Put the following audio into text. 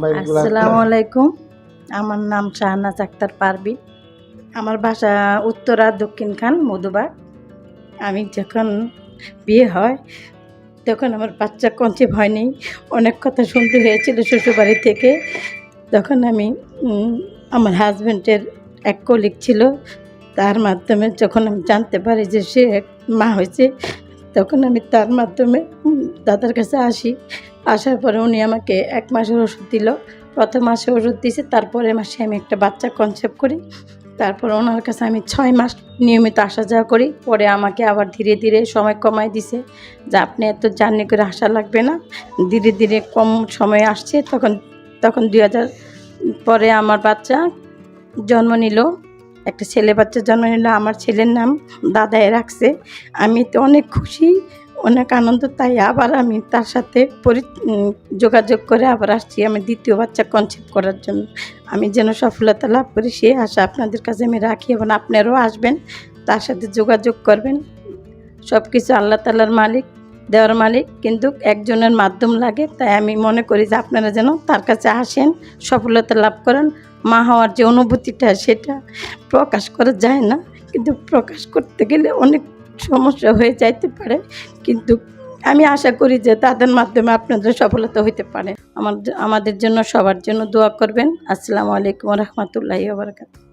আসসালামু আলাইকুম। আমার নাম শাহনাজ আক্তার পারভিন। আমার বাসা উত্তরা দক্ষিণখান মধুবাগ। আমি যখন বিয়ে হয় তখন আমার বাচ্চা কনসিভ হয়নি। অনেক কথা শুনতে হয়েছিল শ্বশুরবাড়ি থেকে। তখন আমি আমার হাজব্যান্ডের এক কলিগ ছিল, তার মাধ্যমে যখন আমি জানতে পারি যে সে মা হয়েছে, তখন আমি তার মাধ্যমে দাদার কাছে আসি। আসার পরে উনি আমাকে 1 মাসের ওষুধ দিল। প্রথম মাসে ওষুধ দিয়েছে, তারপরে মাসে আমি একটা বাচ্চা কনসেপ্ট করি। তারপর ওনার কাছে আমি 6 মাস নিয়মিত আসা যাওয়া করি। পরে আমাকে আবার ধীরে ধীরে সময় কমায় দিছে যে আপনি এত জার্নি করে আসা লাগবে না, ধীরে ধীরে কম সময়ে আসছে। তখন 2000 পরে আমার বাচ্চা জন্ম নিল, একটা ছেলে বাচ্চা জন্ম নিল। আমার ছেলের নাম দাদাই রাখছে। আমি তো অনেক খুশি, অনেক আনন্দ। তাই আবার আমি তার সাথে যোগাযোগ করে আবার আসছি আমি দ্বিতীয় বাচ্চা কনসেপ্ট করার জন্য। আমি যেন সফলতা লাভ করি সেই আশা আপনাদের কাছে আমি রাখি, এবং আপনারাও আসবেন, তার সাথে যোগাযোগ করবেন। সব কিছু আল্লাহ তাআলার মালিক, দেওয়ার মালিক, কিন্তু একজনের মাধ্যম লাগে। তাই আমি মনে করি যে আপনারা যেন তার কাছে আসেন, সফলতা লাভ করেন। মা হওয়ার যে অনুভূতিটা সেটা প্রকাশ করা যায় না, কিন্তু প্রকাশ করতে গেলে অনেক সমস্যা হয়ে যাইতে পারে। কিন্তু আমি আশা করি যে তাদের মাধ্যমে আপনাদের সফলতা হইতে পারে। আমাদের জন্য, সবার জন্য দোয়া করবেন। আসসালামু আলাইকুম ওয়া রাহমাতুল্লাহি ওয়া বারাকাতুহু।